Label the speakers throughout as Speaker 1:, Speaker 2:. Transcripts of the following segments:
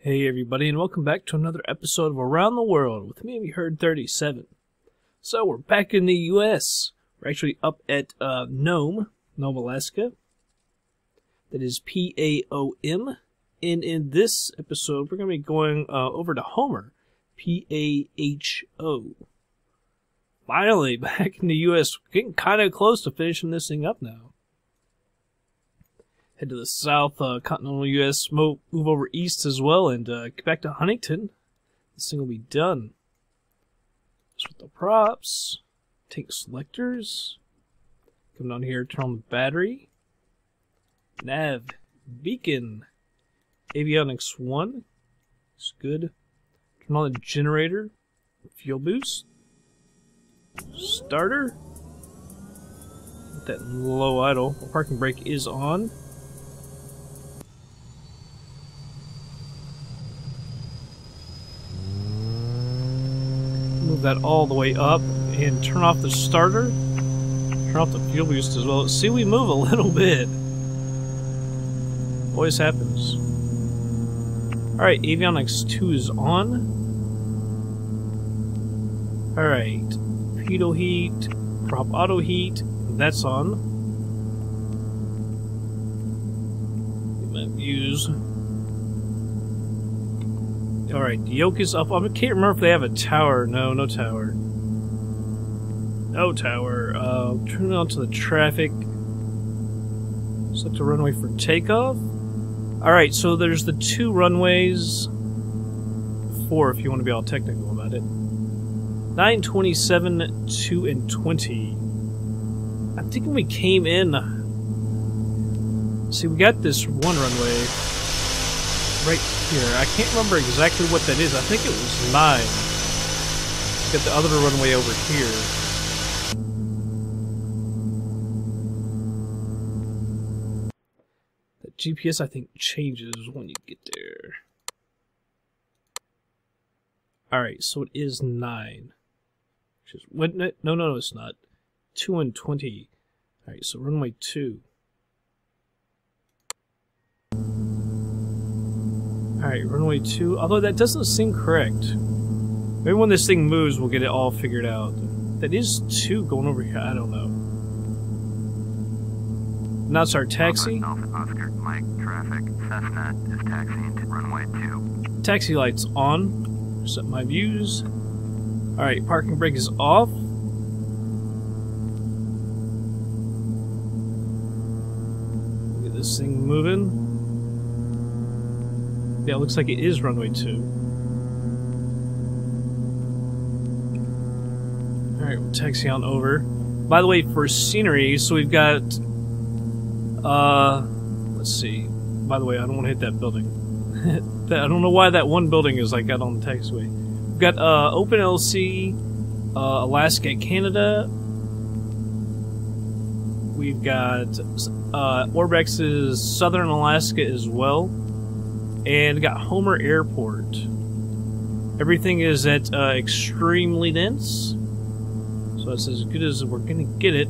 Speaker 1: Hey everybody, and welcome back to another episode of Around the World with me, Heard 37. So we're back in the U.S. We're actually up at Nome, Alaska. That is PAOM. And in this episode, we're going to be going over to Homer, PAHO. Finally, back in the U.S. We're getting kind of close to finishing this thing up now. Head to the south, continental U.S., move over east as well, and get back to Huntington. This thing will be done. Just with the props, tank selectors, come down here, turn on the battery, nav, beacon, avionics 1, it's good. Turn on the generator, fuel boost, starter, put that in low idle. The parking brake is on. Move that all the way up and turn off the starter. Turn off the fuel boost as well. See, we move a little bit. Always happens. Alright, avionics 2 is on. Alright, pitot heat, prop auto heat, that's on. Get my views. Alright, the yoke is up. I can't remember if they have a tower. No, no tower. No tower. Turn on to the traffic. Select a runway for takeoff. Alright, so there's the 2 runways. 4 if you want to be all technical about it. 9, 27, 2, and 20. I'm thinking we came in. See, we got this one runway right here. I can't remember exactly what that is. I think it was 9. Got the other runway over here. The GPS, I think, changes when you get there. Alright, so it is 9. Which is, no, it's not. 2 and 20. Alright, so runway 2. Alright, runway 2, although that doesn't seem correct. Maybe when this thing moves, we'll get it all figured out. That is 2 going over here, I don't know. Now it's our taxi.
Speaker 2: Oscar, Mike, traffic, Cessna is taxiing to runway 2.
Speaker 1: Taxi lights on. Set my views. Alright, parking brake is off. Get this thing moving. Yeah, it looks like it is runway 2. Alright, we'll taxi on over. By the way, for scenery, so we've got... let's see. By the way, I don't want to hit that building. I don't know why that one building is like out on the taxiway. We've got openLC, Alaska, Canada. We've got Orbex's Southern Alaska as well. And got Homer Airport. Everything is at extremely dense. So it's as good as we're going to get it.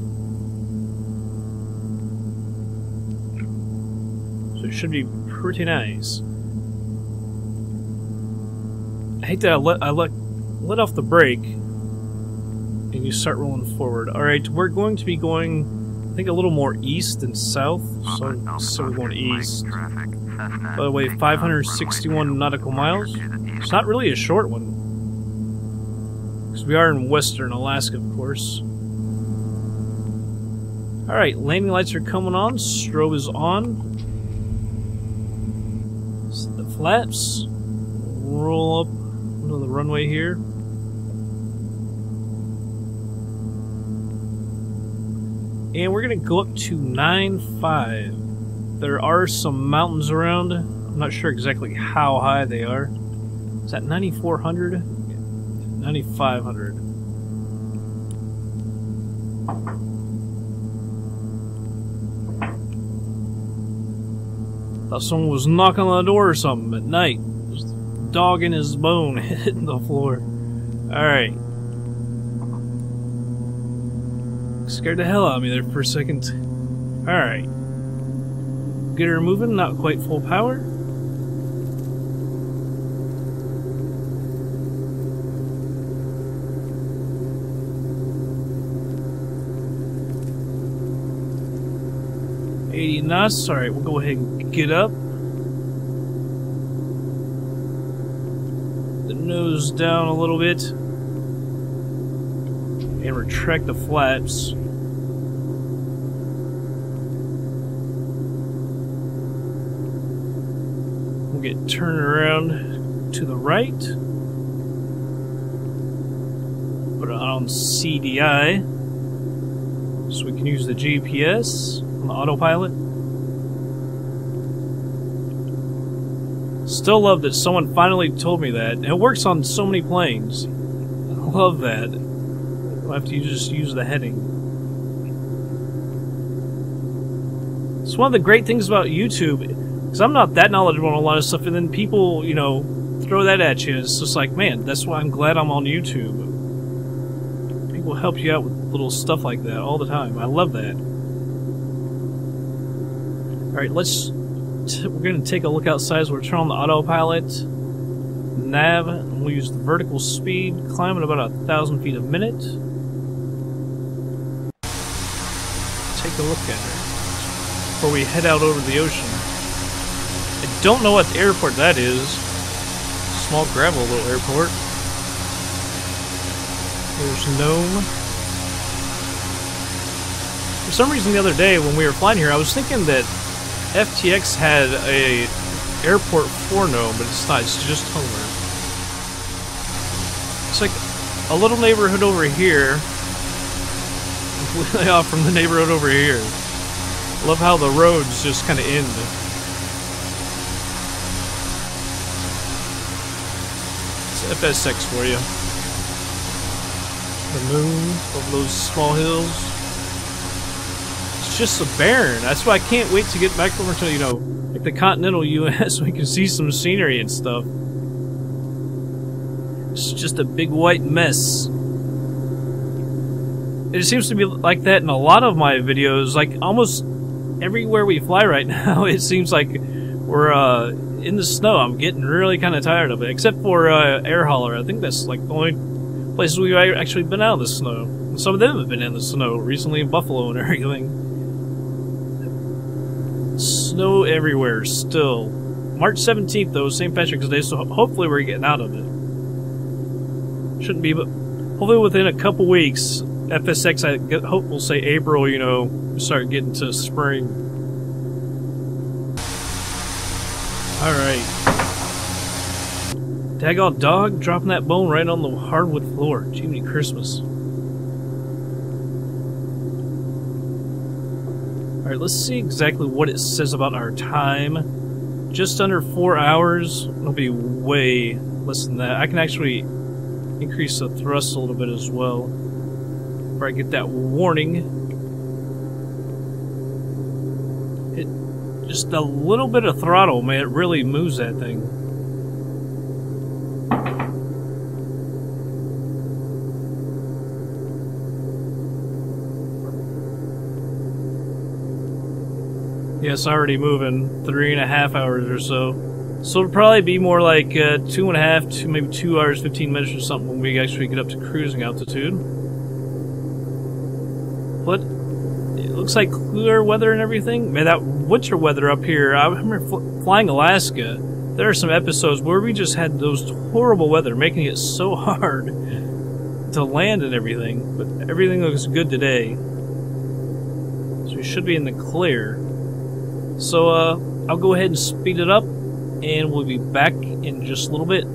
Speaker 1: So it should be pretty nice. I hate that I let off the brake. And you start rolling forward. Alright, we're going to be going, I think, a little more east than south. So we're going east. By the way, 561 nautical miles. It's not really a short one. Because we are in western Alaska, of course. Alright, landing lights are coming on. Strobe is on. Set the flaps. Roll up onto the runway here. And we're going to go up to 9.5. There are some mountains around. I'm not sure exactly how high they are. Is that 9,400? 9,500. Thought someone was knocking on the door or something at night. Just dog in his bone hitting the floor. Alright. Scared the hell out of me there for a second. Alright. Get her moving, not quite full power. getting us. Alright, we'll go ahead and get up. The nose down a little bit. And retract the flaps. We'll get turned around to the right. Put it on CDI. So we can use the GPS on the autopilot. Still love that someone finally told me that. It works on so many planes. I love that. I'll have to just use the heading. It's one of the great things about YouTube, because I'm not that knowledgeable on a lot of stuff, and then people, you know, throw that at you. It's just like, man, that's why I'm glad I'm on YouTube. People help you out with little stuff like that all the time. I love that. Alright, we're going to take a look outside as we're turning on the autopilot. Nav, and we'll use the vertical speed, climb at about 1,000 feet a minute. Take a look at her before we head out over the ocean. I don't know what airport that is. Small gravel little airport. There's Nome. For some reason the other day when we were flying here, I was thinking that FTX had a airport for Nome, but it's not, it's just Homer. It's like a little neighborhood over here, completely off from the neighborhood over here. Love how the roads just kind of end. It's FSX for you. The moon over those small hills. It's just so barren. That's why I can't wait to get back over to, you know, like the continental US so we can see some scenery and stuff. It's just a big white mess. It seems to be like that in a lot of my videos. Like almost everywhere we fly right now, it seems like we're in the snow. I'm getting really kind of tired of it, except for Air Hauler. I think that's like the only places we've actually been out of the snow. And some of them have been in the snow recently in Buffalo and everything. Snow everywhere still. March 17th though, St. Patrick's Day, so hopefully we're getting out of it. Shouldn't be, but hopefully within a couple weeks, FSX, I hope we'll say April, you know, start getting to spring. Alright. Daggone dog dropping that bone right on the hardwood floor. Jiminy Christmas. Alright, let's see exactly what it says about our time. Just under 4 hours. It'll be way less than that. I can actually increase the thrust a little bit as well. Before I get that warning. Just a little bit of throttle, man, it really moves that thing. Yeah, it's already moving 3.5 hours or so. So it'll probably be more like 2.5 to maybe 2 hours, 15 minutes or something when we actually get up to cruising altitude. But it looks like clear weather and everything. Man, that winter weather up here, I remember flying Alaska. There are some episodes where we just had those horrible weather, making it so hard to land and everything. But everything looks good today. So we should be in the clear. So I'll go ahead and speed it up, and we'll be back in just a little bit.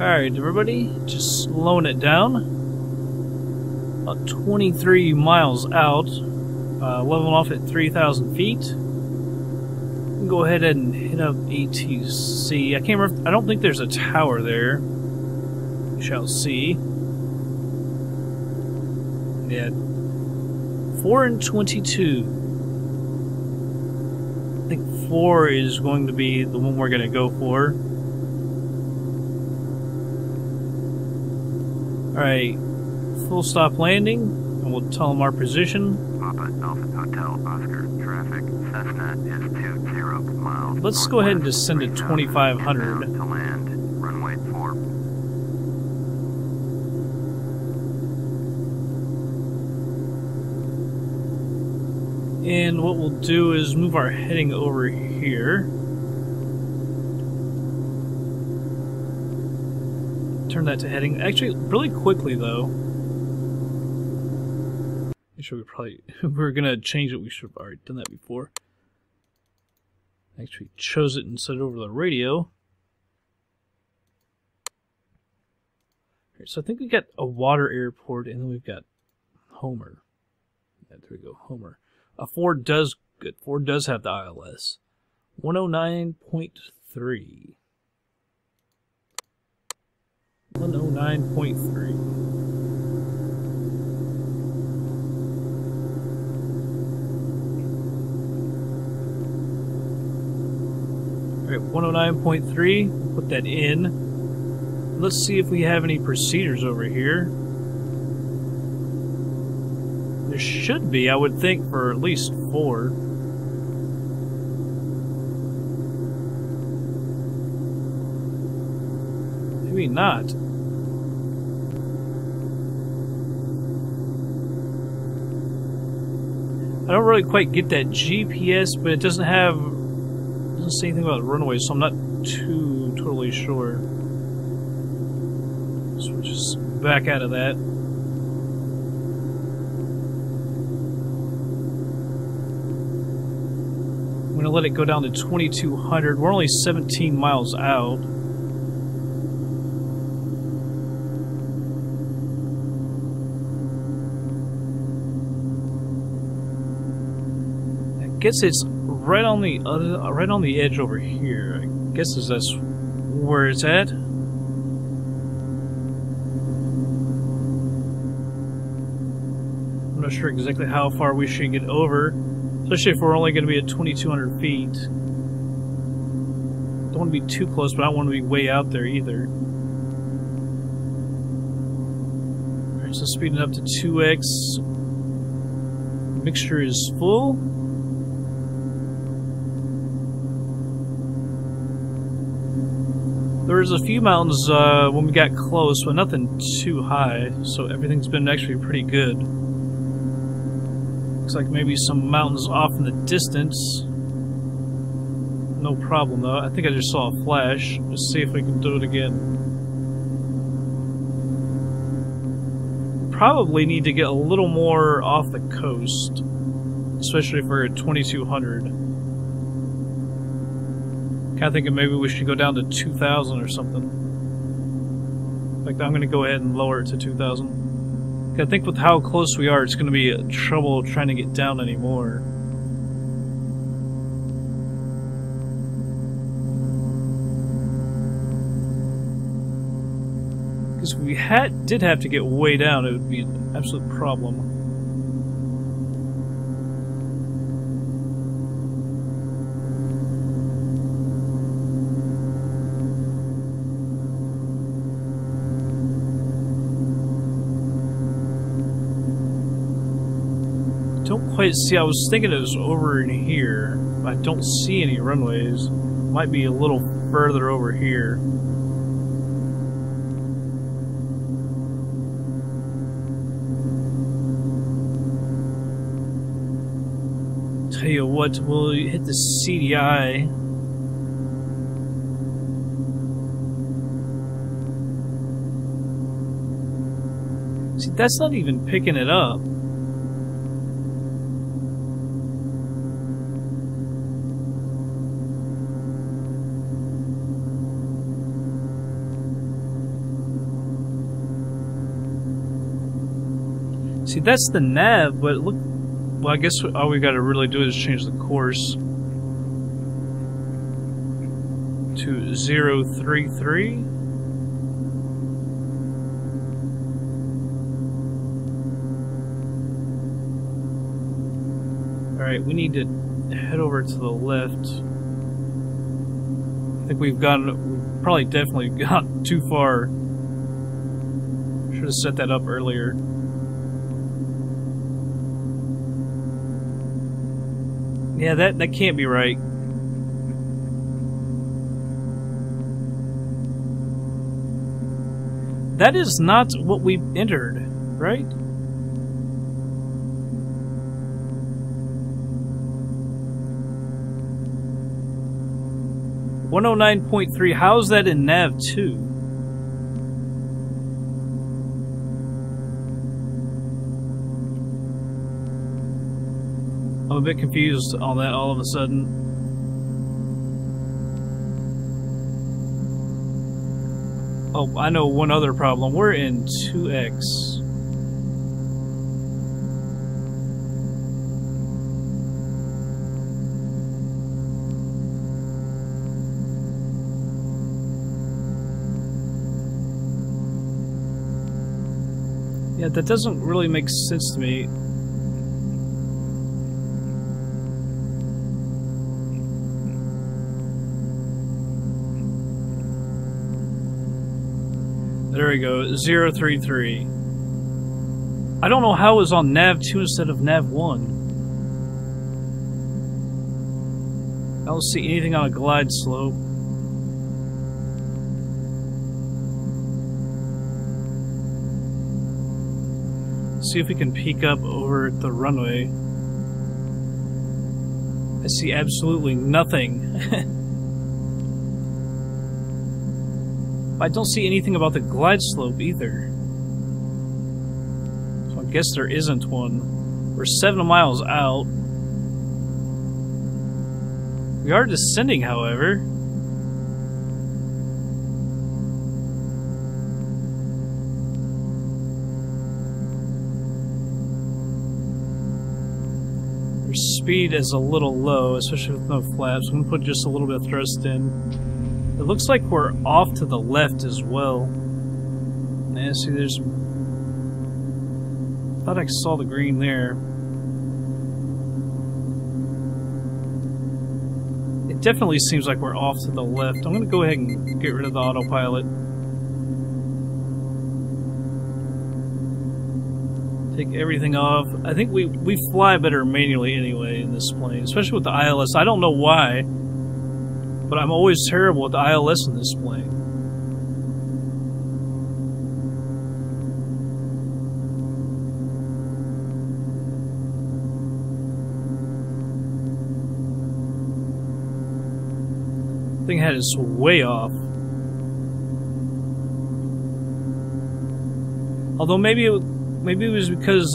Speaker 1: Alright, everybody, just slowing it down. About 23 miles out, leveling off at 3,000 feet. Go ahead and hit up ATC. I can't remember. I don't think there's a tower there. We shall see. Yeah, 4 and 22. I think 4 is going to be the one we're going to go for. Alright, full stop landing, and we'll tell them our position.
Speaker 2: Papa Alpha Hotel Oscar, traffic, Cessna is 20 miles.
Speaker 1: Let's go ahead and descend to 2,500.
Speaker 2: To land, runway 4.
Speaker 1: And what we'll do is move our heading over here. Turn that to heading. Actually, really quickly though. I'm sure we were gonna change it. We should have already done that before. Actually, chose it and set it over the radio. Right, so I think we got a water airport, and then we've got Homer. Yeah, there we go, Homer. Ford does good. Ford does have the ILS. 109.3. 109.3. Alright, 109.3. Put that in. Let's see if we have any procedures over here. There should be, I would think, for at least 4. Maybe not. I don't really quite get that GPS, but it doesn't say anything about runways, so I'm not too totally sure. So we'll just back out of that. I'm going to let it go down to 2,200. We're only 17 miles out. I guess it's right on the edge over here. I guess that's where it's at. I'm not sure exactly how far we should get over. Especially if we're only going to be at 2,200 feet. Don't want to be too close, but I don't want to be way out there either. Alright, so speeding up to 2x. Mixture is full. There was a few mountains when we got close, but nothing too high, so everything's been actually pretty good. Looks like maybe some mountains off in the distance. No problem though. I think I just saw a flash. Let's see if we can do it again. Probably need to get a little more off the coast, especially if we're at 2,200. Kind of thinking maybe we should go down to 2,000 or something. In fact, I'm going to go ahead and lower it to 2,000. I think with how close we are, it's going to be trouble trying to get down anymore. Because if we did have to get way down, it would be an absolute problem. Don't quite see. I was thinking it was over in here. I don't see any runways. Might be a little further over here. Tell you what, we'll hit the CDI. See, that's not even picking it up. See, that's the nav, but look... Well, I guess all we gotta really do is change the course to 033. Alright, we need to head over to the left. I think we've probably definitely gone too far. Should have set that up earlier. Yeah, that can't be right. That is not what we entered, right? .109.3. How's that in Nav 2? I'm a bit confused on that all of a sudden. Oh, I know one other problem. We're in 2X. Yeah, that doesn't really make sense to me. There we go, 033. I don't know how it was on Nav 2 instead of Nav 1. I don't see anything on a glide slope. See if we can peek up over at the runway. I see absolutely nothing. I don't see anything about the glide slope either. So I guess there isn't one. We're 7 miles out. We are descending, however. Our speed is a little low, especially with no flaps. I'm going to put just a little bit of thrust in. It looks like we're off to the left as well. Yeah, see, there's... I thought I saw the green there. It definitely seems like we're off to the left. I'm going to go ahead and get rid of the autopilot. Take everything off. I think we fly better manually anyway in this plane, especially with the ILS. I don't know why, but I'm always terrible with the ILS in this plane. The thing had us way off. Although maybe it was because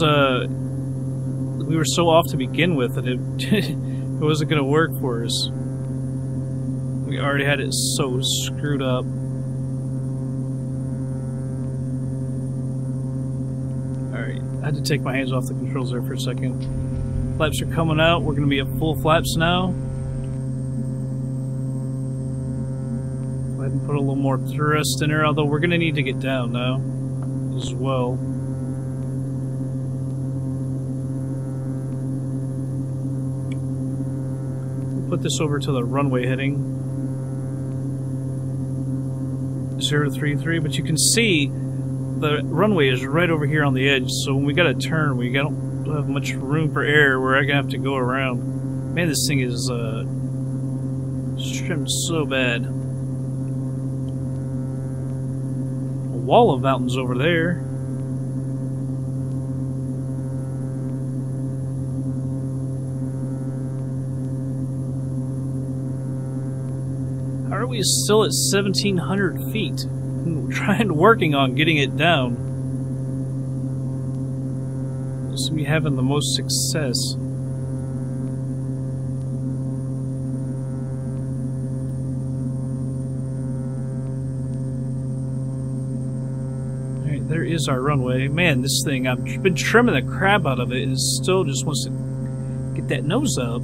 Speaker 1: we were so off to begin with that it wasn't going to work for us. We already had it so screwed up. Alright, I had to take my hands off the controls there for a second. Flaps are coming out. We're going to be at full flaps now. Go ahead and put a little more thrust in her, although we're going to need to get down now as well. Put this over to the runway heading. 033, but you can see the runway is right over here on the edge, so when we gotta turn, we don't have much room for air. We're gonna have to go around. Man, this thing is trimmed so bad. A wall of mountains over there. How are we still at 1,700 feet? I'm working on getting it down. Seems to be having the most success. Alright, there is our runway. Man, this thing, I've been trimming the crap out of it, and it still just wants to get that nose up.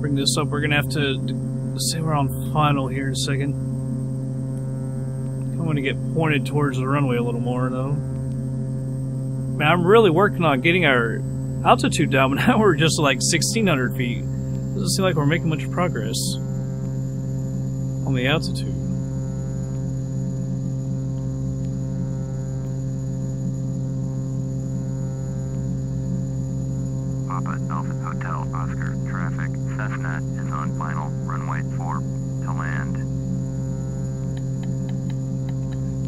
Speaker 1: Bring this up. We're gonna have to say we're on final here in a second. I want to get pointed towards the runway a little more, though. Man, I'm really working on getting our altitude down, but now we're just like 1,600 feet. Doesn't seem like we're making much progress on the altitude.
Speaker 2: Papa Alpha Hotel Oscar traffic. Cessna is on final runway 4 to land.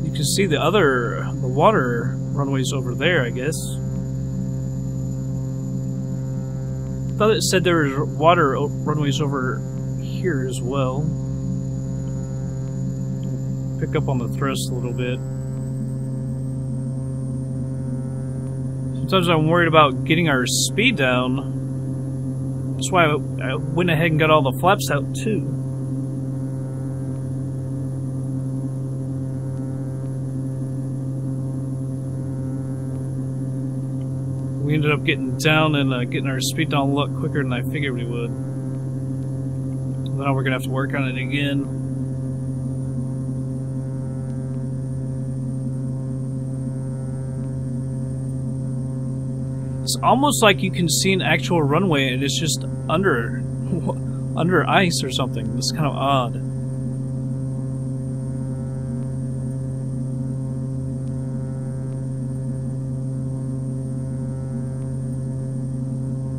Speaker 1: You can see the water runways over there, I guess. I thought it said there was water runways over here as well. Pick up on the thrust a little bit. Sometimes I'm worried about getting our speed down. That's why I went ahead and got all the flaps out too. We ended up getting down and getting our speed down a lot quicker than I figured we would. Now we're gonna have to work on it again. It's almost like you can see an actual runway and it's just under ice or something. It's kind of odd.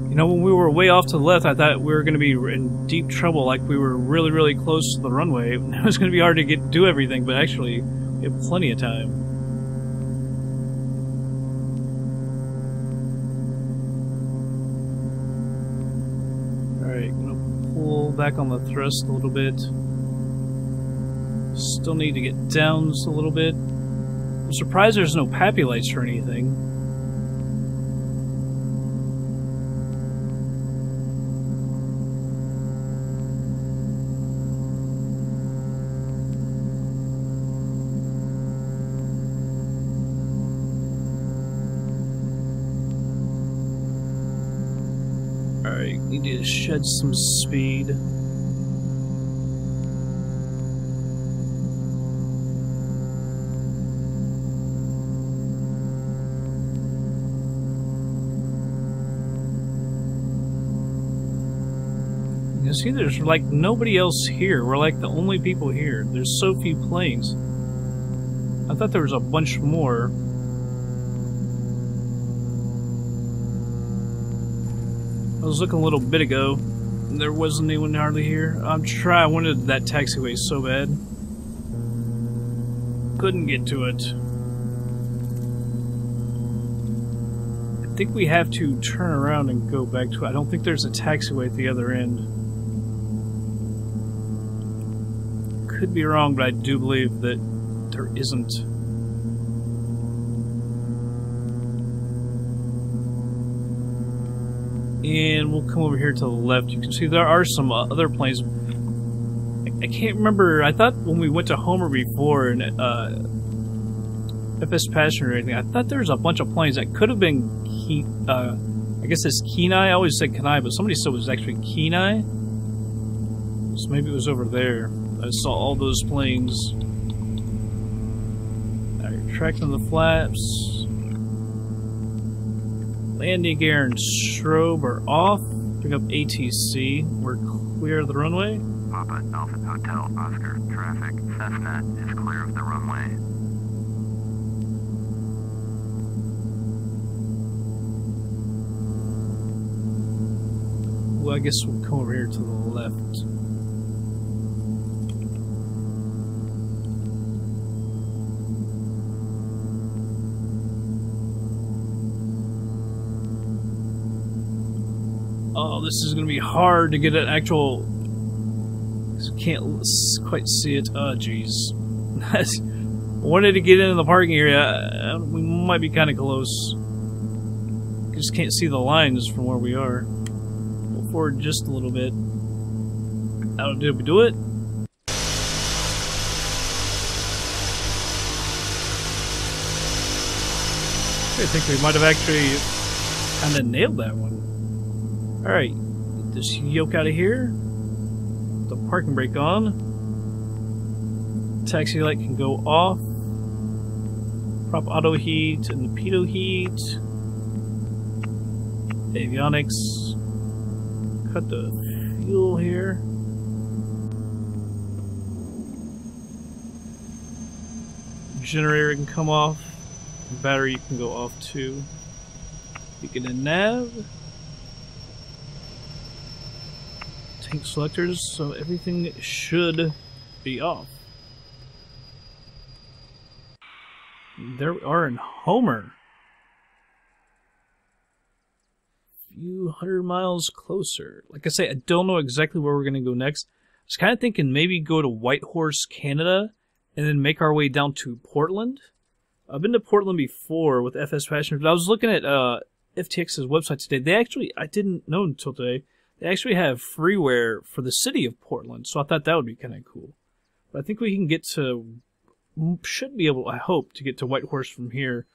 Speaker 1: You know, when we were way off to the left, I thought we were going to be in deep trouble, like we were really, really close to the runway. It was going to be hard to do everything, but actually, we have plenty of time. Alright, going to pull back on the thrust a little bit. Still need to get down just a little bit. I'm surprised there's no PAPI lights or anything. Alright, need to shed some speed. You see, there's like nobody else here. We're like the only people here. There's so few planes. I thought there was a bunch more. I was looking a little bit ago, and there wasn't anyone hardly here. I wanted that taxiway so bad. Couldn't get to it. I think we have to turn around and go back to it. I don't think there's a taxiway at the other end. Could be wrong, but I do believe that there isn't. And we'll come over here to the left. You can see there are some other planes. I can't remember. I thought when we went to Homer before and FS Passenger or anything, I thought there was a bunch of planes that could have been I guess it's Kenai. I always said Kenai, but somebody said it was actually Kenai. So maybe it was over there. I saw all those planes. Alright, tracking the flaps. Landing gear and strobe are off. Bring up ATC. We're clear of the runway.
Speaker 2: Papa Alpha Hotel Oscar traffic. Cessna is clear of the runway.
Speaker 1: Well, I guess we'll come over here to the left. Oh, this is going to be hard to get an actual... Can't quite see it. Oh, jeez. I wanted to get into the parking area. We might be kind of close. Just can't see the lines from where we are. Go forward just a little bit. Did we do it? I think we might have actually kind of nailed that one. Alright, get this yoke out of here. Put the parking brake on. Taxi light can go off. Prop auto heat and the pitot heat. Avionics. Cut the fuel here. Generator can come off. Battery can go off too. Beacon and nav. Tank selectors, so everything should be off. There we are in Homer. Few 100 miles closer. Like I say, I don't know exactly where we're going to go next. I was kind of thinking maybe go to Whitehorse, Canada, and then make our way down to Portland. I've been to Portland before with FS Fashion, but I was looking at FTX's website today. They actually, I didn't know until today, they actually have freeware for the city of Portland, so I thought that would be kind of cool. But I think we can get to, should be able, I hope, to get to Whitehorse from here.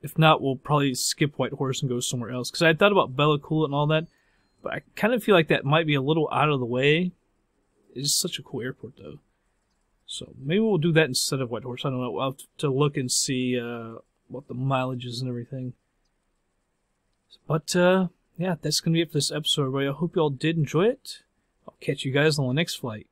Speaker 1: If not, we'll probably skip Whitehorse and go somewhere else. Because I thought about Bella Coola and all that, but I kind of feel like that might be a little out of the way. It's such a cool airport, though. So maybe we'll do that instead of Whitehorse. I don't know. I'll have to look and see what the mileage is and everything. But, yeah, that's going to be it for this episode, everybody. I hope you all did enjoy it. I'll catch you guys on the next flight.